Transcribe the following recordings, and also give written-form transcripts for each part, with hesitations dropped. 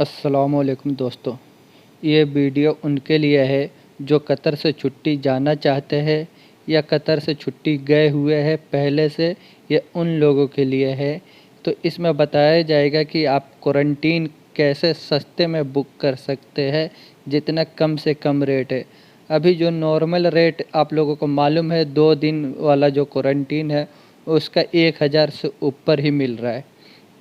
अस्सलामुअलैकुम दोस्तों, ये वीडियो उनके लिए है जो कतर से छुट्टी जाना चाहते हैं या कतर से छुट्टी गए हुए हैं पहले से। ये उन लोगों के लिए है। तो इसमें बताया जाएगा कि आप क्वारंटीन कैसे सस्ते में बुक कर सकते हैं, जितना कम से कम रेट है। अभी जो नॉर्मल रेट आप लोगों को मालूम है, 2 दिन वाला जो क्वारंटीन है उसका 1000 से ऊपर ही मिल रहा है।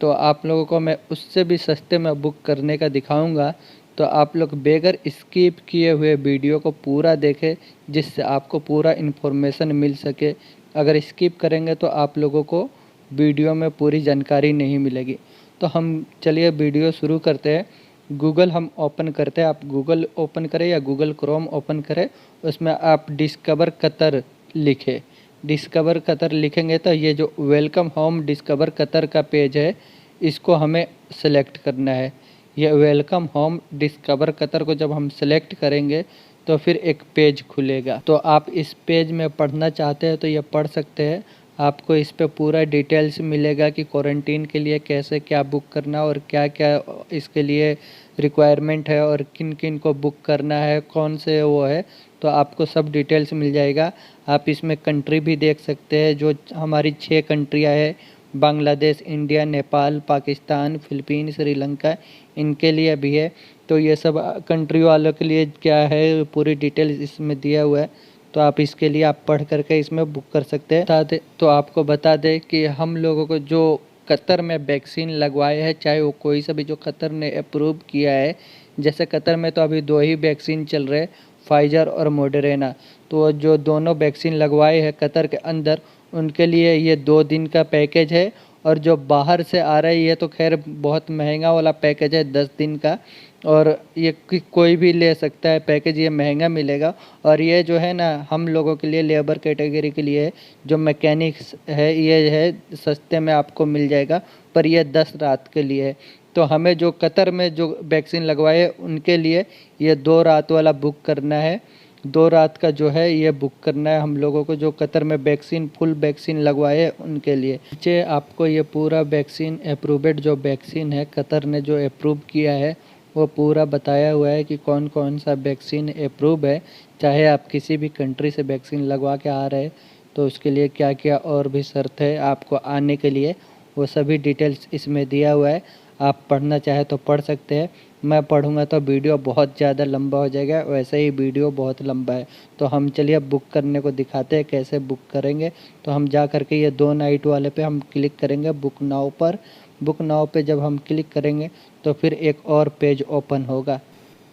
तो आप लोगों को मैं उससे भी सस्ते में बुक करने का दिखाऊंगा। तो आप लोग बगैर स्किप किए हुए वीडियो को पूरा देखें, जिससे आपको पूरा इन्फॉर्मेशन मिल सके। अगर स्किप करेंगे तो आप लोगों को वीडियो में पूरी जानकारी नहीं मिलेगी। तो हम चलिए वीडियो शुरू करते हैं। गूगल हम ओपन करते हैं। आप गूगल ओपन करें या गूगल क्रोम ओपन करें, उसमें आप डिस्कवर कतर लिखें। डिस्कवर कतर लिखेंगे तो ये जो वेलकम होम डिस्कवर कतर का पेज है, इसको हमें सेलेक्ट करना है। ये वेलकम होम डिस्कवर कतर को जब हम सेलेक्ट करेंगे तो फिर एक पेज खुलेगा। तो आप इस पेज में पढ़ना चाहते हैं तो ये पढ़ सकते हैं। आपको इस पे पूरा डिटेल्स मिलेगा कि क्वारंटीन के लिए कैसे क्या बुक करना और क्या क्या इसके लिए रिक्वायरमेंट है और किन किन को बुक करना है, कौन से वो है। तो आपको सब डिटेल्स मिल जाएगा। आप इसमें कंट्री भी देख सकते हैं, जो हमारी 6 कंट्रियाँ है, बांग्लादेश, इंडिया, नेपाल, पाकिस्तान, फिलीपीन, श्रीलंका, इनके लिए भी है। तो ये सब कंट्री वालों के लिए क्या है, पूरी डिटेल्स इसमें दिया हुआ है। तो आप इसके लिए आप पढ़ करके इसमें बुक कर सकते हैं। तो आपको बता दें कि हम लोगों को जो कतर में वैक्सीन लगवाए हैं, चाहे वो कोई सा भी जो कतर ने अप्रूव किया है, जैसे कतर में तो अभी 2 ही वैक्सीन चल रहे, फाइजर और मॉडर्ना। तो जो दोनों वैक्सीन लगवाए हैं कतर के अंदर, उनके लिए ये 2 दिन का पैकेज है। और जो बाहर से आ रही है तो खैर बहुत महंगा वाला पैकेज है, 10 दिन का। और ये कोई भी ले सकता है पैकेज, ये महंगा मिलेगा। और ये जो है ना, हम लोगों के लिए, लेबर कैटेगरी के लिए, जो मैकेनिक्स है, ये है सस्ते में आपको मिल जाएगा। पर ये 10 रात के लिए है। तो हमें जो कतर में जो वैक्सीन लगवाए उनके लिए ये 2 रात वाला बुक करना है। 2 रात का जो है ये बुक करना है हम लोगों को, जो कतर में वैक्सीन फुल वैक्सीन लगवाए उनके लिए। नीचे आपको ये पूरा वैक्सीन अप्रूव्ड जो वैक्सीन है, कतर ने जो अप्रूव किया है, वो पूरा बताया हुआ है कि कौन कौन सा वैक्सीन अप्रूव है। चाहे आप किसी भी कंट्री से वैक्सीन लगवा के आ रहे तो उसके लिए क्या क्या और भी शर्त है आपको आने के लिए, वो सभी डिटेल्स इसमें दिया हुआ है। आप पढ़ना चाहे तो पढ़ सकते हैं। मैं पढ़ूंगा तो वीडियो बहुत ज़्यादा लंबा हो जाएगा, वैसे ही वीडियो बहुत लंबा है। तो हम चलिए बुक करने को दिखाते हैं कैसे बुक करेंगे। तो हम जा करके ये 2 नाइट वाले पे हम क्लिक करेंगे, बुक नाउ पर। बुक नाउ पे जब हम क्लिक करेंगे तो फिर एक और पेज ओपन होगा।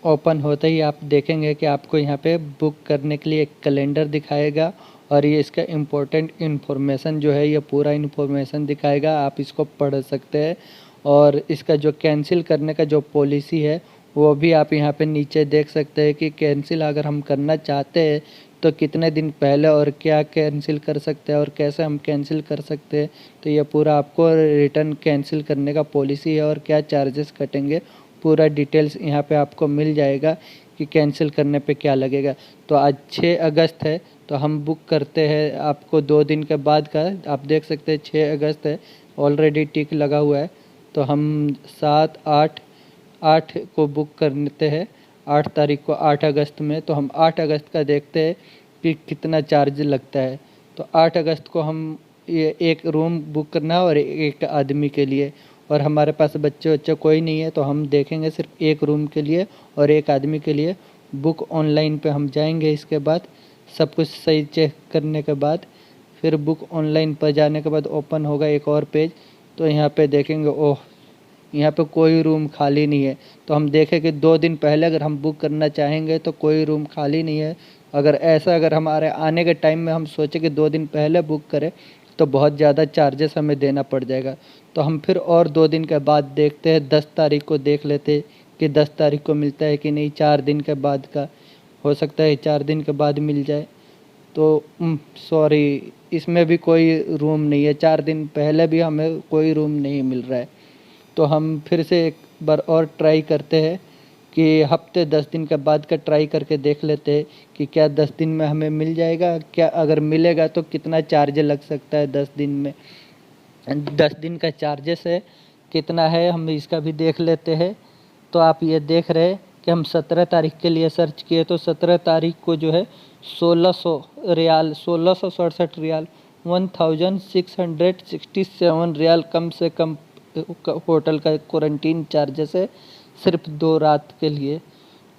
ओपन होते ही आप देखेंगे कि आपको यहाँ पे बुक करने के लिए एक कैलेंडर दिखाएगा। और ये इसका इम्पोर्टेंट इन्फॉर्मेशन जो है, ये पूरा इन्फॉर्मेशन दिखाएगा, आप इसको पढ़ सकते हैं। और इसका जो कैंसिल करने का जो पॉलिसी है, वो भी आप यहाँ पे नीचे देख सकते हैं कि कैंसिल अगर हम करना चाहते हैं तो कितने दिन पहले और क्या कैंसिल कर सकते हैं और कैसे हम कैंसिल कर सकते हैं। तो ये पूरा आपको रिटर्न कैंसिल करने का पॉलिसी है और क्या चार्जेस कटेंगे, पूरा डिटेल्स यहाँ पे आपको मिल जाएगा कि कैंसिल करने पे क्या लगेगा। तो आज 6 अगस्त है, तो हम बुक करते हैं आपको 2 दिन के बाद का। आप देख सकते हैं 6 अगस्त है, ऑलरेडी टिक लगा हुआ है। तो हम 7, 8 को बुक करते हैं, 8 तारीख को, 8 अगस्त में। तो हम 8 अगस्त का देखते हैं कि कितना चार्ज लगता है। तो 8 अगस्त को हम ये एक रूम बुक करना है और एक आदमी के लिए। और हमारे पास बच्चे कोई नहीं है, तो हम देखेंगे सिर्फ एक रूम के लिए और एक आदमी के लिए। बुक ऑनलाइन पे हम जाएंगे। इसके बाद सब कुछ सही चेक करने के बाद फिर बुक ऑनलाइन पर जाने के बाद ओपन होगा एक और पेज। तो यहाँ पे देखेंगे, ओह, यहाँ पे कोई रूम खाली नहीं है। तो हम देखें कि 2 दिन पहले अगर हम बुक करना चाहेंगे तो कोई रूम खाली नहीं है। अगर हमारे आने के टाइम में हम सोचे कि 2 दिन पहले बुक करें तो बहुत ज़्यादा चार्जेस हमें देना पड़ जाएगा। तो हम फिर और 2 दिन के बाद देखते हैं, 10 तारीख को देख लेते कि 10 तारीख को मिलता है कि नहीं। 4 दिन के बाद का हो सकता है, 4 दिन के बाद मिल जाए। तो सॉरी, इसमें भी कोई रूम नहीं है। 4 दिन पहले भी हमें कोई रूम नहीं मिल रहा है। तो हम फिर से एक बार और ट्राई करते हैं कि हफ्ते 10 दिन के बाद का ट्राई करके देख लेते हैं कि क्या 10 दिन में हमें मिल जाएगा। क्या अगर मिलेगा तो कितना चार्ज लग सकता है 10 दिन में। 10 दिन का चार्जेस है कितना है, हम इसका भी देख लेते हैं। तो आप ये देख रहे हैं कि हम 17 तारीख के लिए सर्च किए तो 17 तारीख को जो है 1600 रियाल, 1667 रियाल, 1667 रियाल कम से कम होटल का क्वारंटीन चार्जेस है सिर्फ 2 रात के लिए।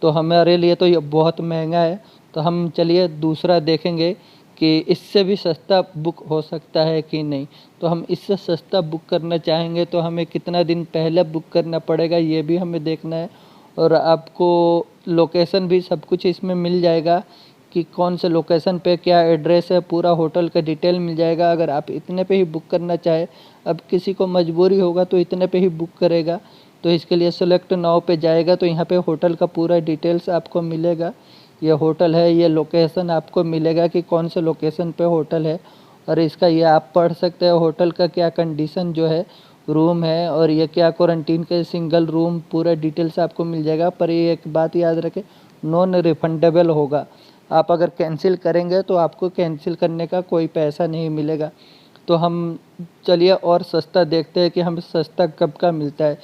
तो हमारे लिए तो ये बहुत महंगा है। तो हम चलिए दूसरा देखेंगे कि इससे भी सस्ता बुक हो सकता है कि नहीं। तो हम इससे सस्ता बुक करना चाहेंगे तो हमें कितना दिन पहले बुक करना पड़ेगा ये भी हमें देखना है। और आपको लोकेशन भी सब कुछ इसमें मिल जाएगा कि कौन से लोकेशन पे क्या एड्रेस है, पूरा होटल का डिटेल मिल जाएगा। अगर आप इतने पे ही बुक करना चाहे, अब किसी को मजबूरी होगा तो इतने पे ही बुक करेगा, तो इसके लिए सेलेक्ट नाउ पे जाएगा तो यहाँ पे होटल का पूरा डिटेल्स आपको मिलेगा। ये होटल है, ये लोकेशन आपको मिलेगा कि कौन से लोकेशन पे होटल है, और इसका ये आप पढ़ सकते हैं होटल का क्या कंडीशन जो है रूम है, और ये क्या क्वारंटीन के सिंगल रूम, पूरा डिटेल्स आपको मिल जाएगा। पर ये एक बात याद रखें, नॉन रिफंडेबल होगा। आप अगर कैंसिल करेंगे तो आपको कैंसिल करने का कोई पैसा नहीं मिलेगा। तो हम चलिए और सस्ता देखते हैं कि हमें सस्ता कब का मिलता है।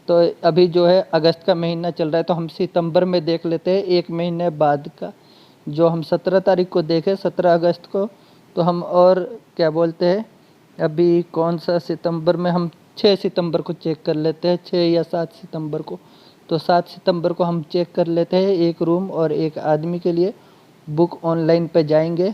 तो अभी जो है अगस्त का महीना चल रहा है तो हम सितंबर में देख लेते हैं, एक महीने बाद का। जो हम 17 तारीख को देखे, 17 अगस्त को, तो हम और क्या बोलते हैं, अभी कौन सा सितंबर में, हम 6 सितंबर को चेक कर लेते हैं, 6 या 7 सितंबर को। तो 7 सितंबर को हम चेक कर लेते हैं एक रूम और एक आदमी के लिए। बुक ऑनलाइन पे जाएंगे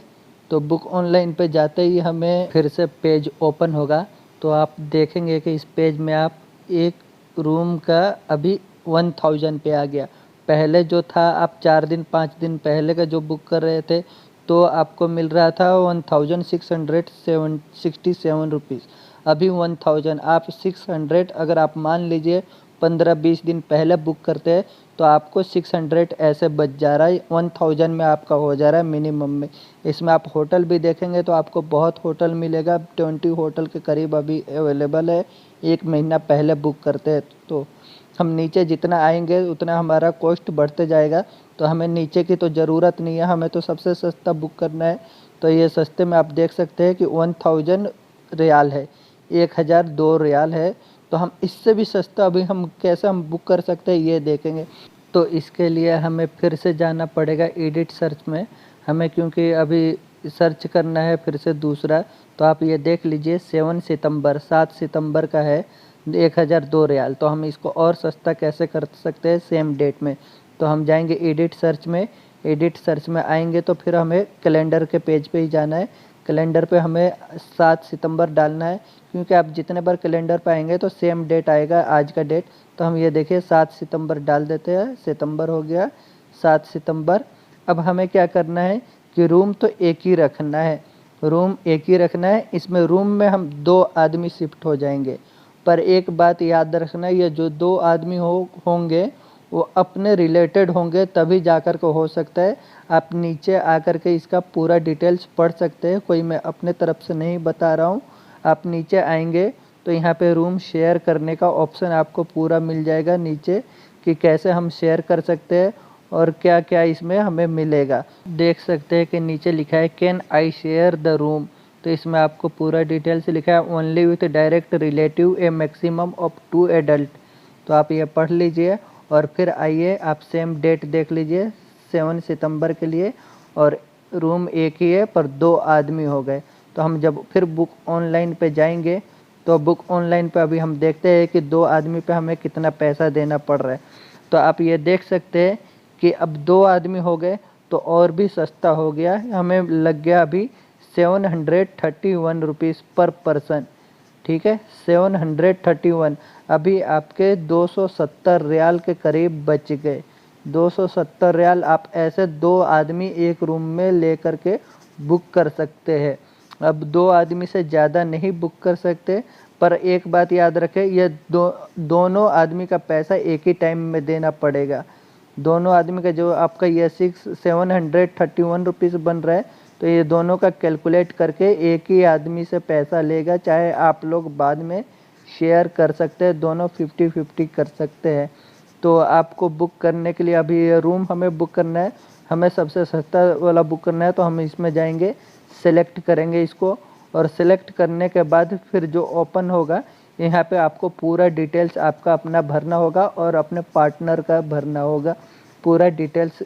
तो बुक ऑनलाइन पे जाते ही हमें फिर से पेज ओपन होगा। तो आप देखेंगे कि इस पेज में आप एक रूम का अभी 1000 पे आ गया। पहले जो था, आप 4 दिन 5 दिन पहले का जो बुक कर रहे थे तो आपको मिल रहा था 1667 रुपीज़। अभी 1000, आप 600, अगर आप मान लीजिए 15-20 दिन पहले बुक करते हैं तो आपको 600 ऐसे बच जा रहा है, 1000 में आपका हो जा रहा है मिनिमम में। इसमें आप होटल भी देखेंगे तो आपको बहुत होटल मिलेगा, 20 होटल के करीब अभी अवेलेबल है एक महीना पहले बुक करते हैं। तो हम नीचे जितना आएंगे उतना हमारा कॉस्ट बढ़ते जाएगा, तो हमें नीचे की तो ज़रूरत नहीं है, हमें तो सबसे सस्ता बुक करना है। तो ये सस्ते में आप देख सकते हैं कि 1000 रियाल है, 1002 रियाल है। तो हम इससे भी सस्ता अभी हम कैसे हम बुक कर सकते हैं ये देखेंगे। तो इसके लिए हमें फिर से जाना पड़ेगा एडिट सर्च में हमें, क्योंकि अभी सर्च करना है फिर से दूसरा। तो आप ये देख लीजिए 7 सितंबर का है 1002 रियाल। तो हम इसको और सस्ता कैसे कर सकते हैं सेम डेट में। तो हम जाएंगे एडिट सर्च में, एडिट सर्च में आएंगे तो फिर हमें कैलेंडर के पेज पे ही जाना है। कैलेंडर पे हमें 7 सितंबर डालना है, क्योंकि आप जितने बार कैलेंडर पे आएंगे तो सेम डेट आएगा, आज का डेट। तो हम ये देखिए 7 सितंबर डाल देते हैं, सितंबर हो गया 7 सितंबर। अब हमें क्या करना है कि रूम तो एक ही रखना है, रूम एक ही रखना है। इसमें रूम में हम 2 आदमी शिफ्ट हो जाएंगे। पर एक बात याद रखना, ये जो 2 आदमी होंगे वो अपने रिलेटेड होंगे, तभी जाकर को हो सकता है। आप नीचे आकर के इसका पूरा डिटेल्स पढ़ सकते हैं, कोई मैं अपने तरफ से नहीं बता रहा हूँ। आप नीचे आएंगे तो यहाँ पे रूम शेयर करने का ऑप्शन आपको पूरा मिल जाएगा नीचे, कि कैसे हम शेयर कर सकते हैं और क्या क्या इसमें हमें मिलेगा। देख सकते हैं कि नीचे लिखा है can I share the room. तो इसमें आपको पूरा डिटेल्स लिखा है, only with direct relative A maximum of 2 adult. तो आप ये पढ़ लीजिए और फिर आइए आप सेम डेट देख लीजिए 7 सितंबर के लिए, और रूम एक ही है पर 2 आदमी हो गए। तो हम जब फिर बुक ऑनलाइन पे जाएंगे तो बुक ऑनलाइन पे अभी हम देखते हैं कि 2 आदमी पे हमें कितना पैसा देना पड़ रहा है। तो आप ये देख सकते हैं कि अब 2 आदमी हो गए तो और भी सस्ता हो गया, हमें लग गया अभी 731 रुपीज़ पर पर्सन। ठीक है, 731। अभी आपके 270 रियाल के करीब बच गए। 270 रियाल आप ऐसे 2 आदमी एक रूम में लेकर के बुक कर सकते हैं। अब 2 आदमी से ज़्यादा नहीं बुक कर सकते, पर एक बात याद रखें, ये दोनों आदमी का पैसा एक ही टाइम में देना पड़ेगा। दोनों आदमी का जो आपका ये 731 रुपीज़ बन रहा है, तो ये दोनों का कैलकुलेट करके एक ही आदमी से पैसा लेगा। चाहे आप लोग बाद में शेयर कर सकते हैं, दोनों 50-50 कर सकते हैं। तो आपको बुक करने के लिए अभी ये रूम हमें बुक करना है, हमें सबसे सस्ता वाला बुक करना है। तो हम इसमें जाएंगे, सेलेक्ट करेंगे इसको, और सेलेक्ट करने के बाद फिर जो ओपन होगा यहाँ पे आपको पूरा डिटेल्स आपका अपना भरना होगा और अपने पार्टनर का भरना होगा। पूरा डिटेल्स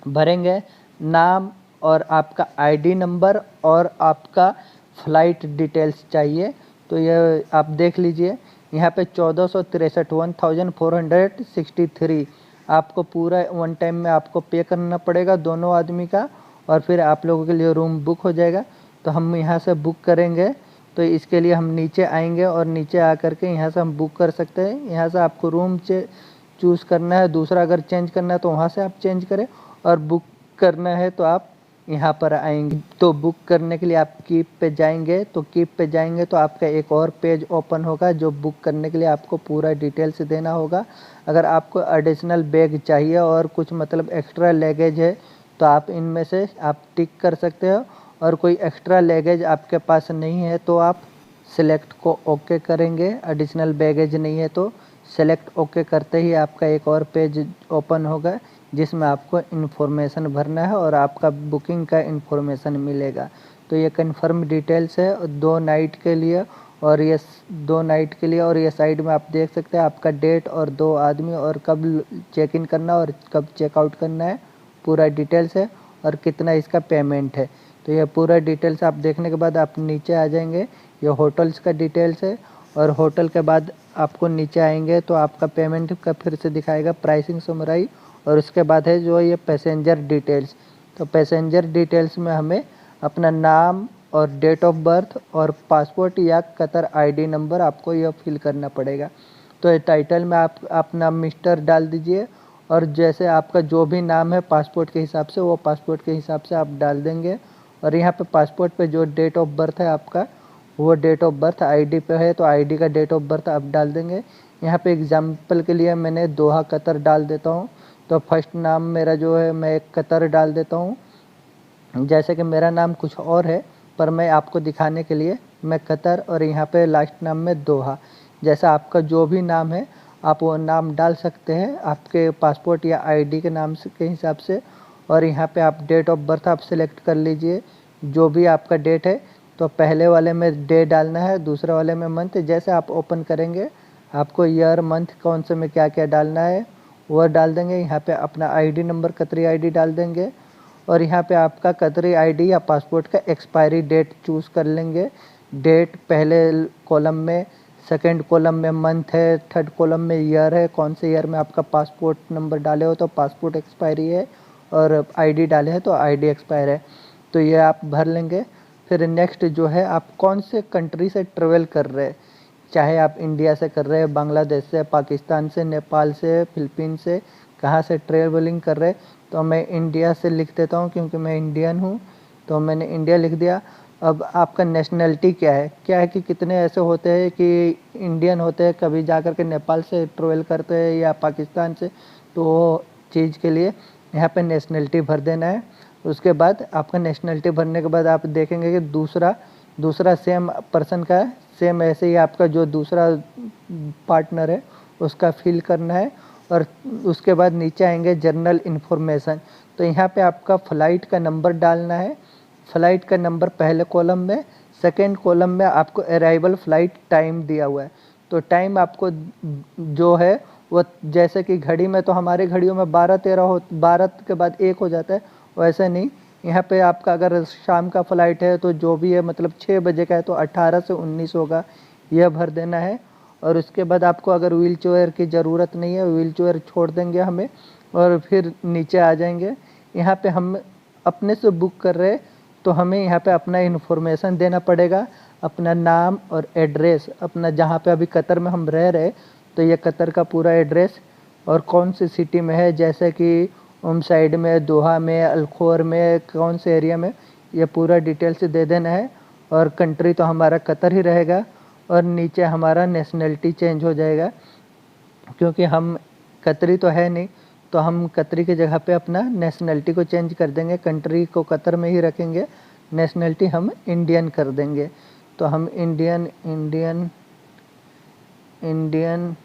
भरेंगे, नाम और आपका आईडी नंबर और आपका फ़्लाइट डिटेल्स चाहिए। तो ये आप देख लीजिए यहाँ पे 1463 आपको पूरा वन टाइम में आपको पे करना पड़ेगा दोनों आदमी का, और फिर आप लोगों के लिए रूम बुक हो जाएगा। तो हम यहाँ से बुक करेंगे, तो इसके लिए हम नीचे आएंगे और नीचे आकर के यहाँ से हम बुक कर सकते हैं। यहाँ से आपको रूम चूज़ करना है, दूसरा अगर चेंज करना है तो वहाँ से आप चेंज करें, और बुक करना है तो आप यहाँ पर आएंगे। तो बुक करने के लिए आप कीप पे जाएंगे, तो कीप पे जाएंगे तो आपका एक और पेज ओपन होगा जो बुक करने के लिए आपको पूरा डिटेल्स देना होगा। अगर आपको एडिशनल बैग चाहिए और कुछ मतलब एक्स्ट्रा लगेज है तो आप इनमें से आप टिक कर सकते हो, और कोई एक्स्ट्रा लगेज आपके पास नहीं है तो आप सिलेक्ट को ओके करेंगे। एडिशनल बैगेज नहीं है तो सेलेक्ट ओके करते ही आपका एक और पेज ओपन होगा जिसमें आपको इन्फॉर्मेशन भरना है और आपका बुकिंग का इन्फॉर्मेशन मिलेगा। तो ये कंफर्म डिटेल्स है 2 नाइट के लिए, और ये 2 नाइट के लिए। और ये साइड में आप देख सकते हैं आपका डेट और 2 आदमी और कब चेक इन करना और कब चेकआउट करना है, पूरा डिटेल्स है, और कितना इसका पेमेंट है। तो ये पूरा डिटेल्स आप देखने के बाद आप नीचे आ जाएंगे। ये होटल्स का डिटेल्स है, और होटल के बाद आपको नीचे आएंगे तो आपका पेमेंट का फिर से दिखाएगा प्राइसिंग समराई, और उसके बाद है जो ये पैसेंजर डिटेल्स। तो पैसेंजर डिटेल्स में हमें अपना नाम और डेट ऑफ बर्थ और पासपोर्ट या कतर आईडी नंबर आपको यह फिल करना पड़ेगा। तो ये टाइटल में आप अपना मिस्टर डाल दीजिए, और जैसे आपका जो भी नाम है पासपोर्ट के हिसाब से वो पासपोर्ट के हिसाब से आप डाल देंगे। और यहाँ पे पासपोर्ट पे जो डेट ऑफ बर्थ है आपका वो डेट ऑफ बर्थ आईडी पे है तो आईडी का डेट ऑफ बर्थ आप डाल देंगे। यहाँ पे एग्जांपल के लिए मैंने दोहा कतर डाल देता हूँ। तो फर्स्ट नाम मेरा जो है मैं एक कतर डाल देता हूँ, जैसे कि मेरा नाम कुछ और है पर मैं आपको दिखाने के लिए मैं कतर, और यहाँ पे लास्ट नाम में दोहा। जैसा आपका जो भी नाम है आप वो नाम डाल सकते हैं आपके पासपोर्ट या आईडी के नाम के हिसाब से। और यहाँ पे आप डेट ऑफ बर्थ आप सिलेक्ट कर लीजिए जो भी आपका डेट है। तो पहले वाले में डे डालना है, दूसरे वाले में मंथ। जैसे आप ओपन करेंगे आपको ईयर मंथ कौन से में क्या क्या डालना है वो डाल देंगे। यहाँ पे अपना आईडी नंबर कतरी आईडी डाल देंगे, और यहाँ पे आपका कतरी आईडी या पासपोर्ट का एक्सपायरी डेट चूज़ कर लेंगे। डेट पहले कॉलम में, सेकंड कॉलम में मंथ है, थर्ड कॉलम में ईयर है, कौन से ईयर में आपका पासपोर्ट नंबर डाले हो तो पासपोर्ट एक्सपायरी है, और आईडी डाले हैं तो आईडी एक्सपायर है। तो ये आप भर लेंगे। फिर नेक्स्ट जो है आप कौन से कंट्री से ट्रेवल कर रहे हैं, चाहे आप इंडिया से कर रहे हैं, बांग्लादेश से, पाकिस्तान से, नेपाल से, फिलीपीन से, कहाँ से ट्रेवलिंग कर रहे हैं। तो मैं इंडिया से लिख देता हूँ क्योंकि मैं इंडियन हूँ, तो मैंने इंडिया लिख दिया। अब आपका नेशनलिटी क्या है, क्या है कि कितने ऐसे होते हैं कि इंडियन होते हैं कभी जा कर के नेपाल से ट्रेवल करते हैं या पाकिस्तान से, तो वो चीज़ के लिए यहाँ पे नेशनलिटी भर देना है। उसके बाद आपका नेशनलिटी भरने के बाद आप देखेंगे कि दूसरा सेम पर्सन का सेम ऐसे ही आपका जो दूसरा पार्टनर है उसका फिल करना है। और उसके बाद नीचे आएंगे जनरल इन्फॉर्मेशन। तो यहाँ पे आपका फ़्लाइट का नंबर डालना है। फ़्लाइट का नंबर पहले कॉलम में, सेकंड कॉलम में आपको अराइवल फ़्लाइट टाइम दिया हुआ है। तो टाइम आपको जो है वो जैसे कि घड़ी में तो हमारे घड़ियों में 12-13 हो, 12 के बाद 1 हो जाता है, वैसे नहीं। यहाँ पे आपका अगर शाम का फ़्लाइट है तो जो भी है मतलब 6 बजे का है तो 18 से 19 होगा, यह भर देना है। और उसके बाद आपको अगर व्हील चेयर की ज़रूरत नहीं है, व्हील चेयर छोड़ देंगे हमें, और फिर नीचे आ जाएंगे। यहाँ पे हम अपने से बुक कर रहे हैं तो हमें यहाँ पे अपना इन्फॉर्मेशन देना पड़ेगा, अपना नाम और एड्रेस, अपना जहाँ पे अभी कतर में हम रह रहे तो ये कतर का पूरा एड्रेस, और कौन सी सिटी में है, जैसे कि साइड में, दोहा में, अलखोर में, कौन से एरिया में, ये पूरा डिटेल्स दे देना है। और कंट्री तो हमारा कतर ही रहेगा, और नीचे हमारा नेशनलिटी चेंज हो जाएगा क्योंकि हम कतरी तो है नहीं, तो हम कतरी की जगह पे अपना नेशनलिटी को चेंज कर देंगे। कंट्री को कतर में ही रखेंगे, नेशनलिटी हम इंडियन कर देंगे। तो हम Indian Indian Indian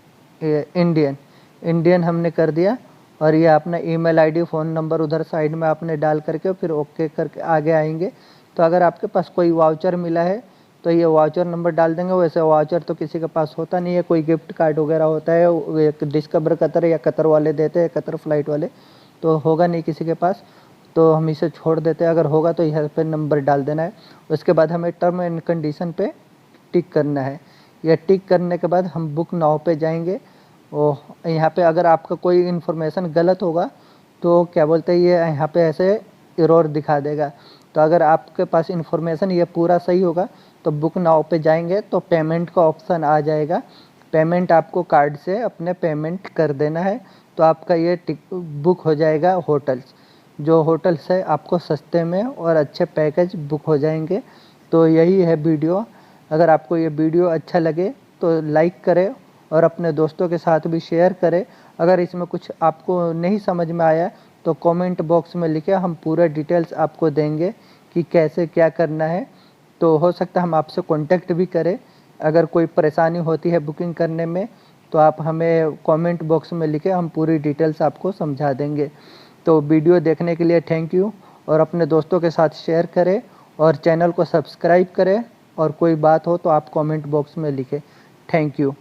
Indian Indian हमने कर दिया। और ये अपना ईमेल आईडी, फ़ोन नंबर उधर साइड में आपने डाल करके फिर ओके करके आगे आएंगे। तो अगर आपके पास कोई वाउचर मिला है तो ये वाउचर नंबर डाल देंगे। वैसे वाउचर तो किसी के पास होता नहीं है, कोई गिफ्ट कार्ड वगैरह होता है, एक डिस्कवर कतर या कतर वाले देते हैं, कतर फ्लाइट वाले, तो होगा नहीं किसी के पास, तो हम इसे छोड़ देते हैं। अगर होगा तो यहाँ पे नंबर डाल देना है। उसके बाद हमें टर्म एंड कंडीशन पे टिक करना है। यह टिक करने के बाद हम बुक नाउ पे जाएंगे और यहाँ पे अगर आपका कोई इन्फॉर्मेशन गलत होगा तो क्या बोलते हैं, ये यहाँ पे ऐसे एरर दिखा देगा। तो अगर आपके पास इन्फॉर्मेशन ये पूरा सही होगा तो बुक नाउ पे जाएंगे तो पेमेंट का ऑप्शन आ जाएगा। पेमेंट आपको कार्ड से अपने पेमेंट कर देना है, तो आपका ये बुक हो जाएगा होटल्स। जो होटल्स है आपको सस्ते में और अच्छे पैकेज बुक हो जाएंगे। तो यही है वीडियो। अगर आपको ये वीडियो अच्छा लगे तो लाइक करें और अपने दोस्तों के साथ भी शेयर करें। अगर इसमें कुछ आपको नहीं समझ में आया तो कमेंट बॉक्स में लिखे, हम पूरा डिटेल्स आपको देंगे कि कैसे क्या करना है। तो हो सकता है हम आपसे कांटेक्ट भी करें। अगर कोई परेशानी होती है बुकिंग करने में तो आप हमें कमेंट बॉक्स में लिखें, हम पूरी डिटेल्स आपको समझा देंगे। तो वीडियो देखने के लिए थैंक यू, और अपने दोस्तों के साथ शेयर करें और चैनल को सब्सक्राइब करें। और कोई बात हो तो आप कमेंट बॉक्स में लिखें। Thank you.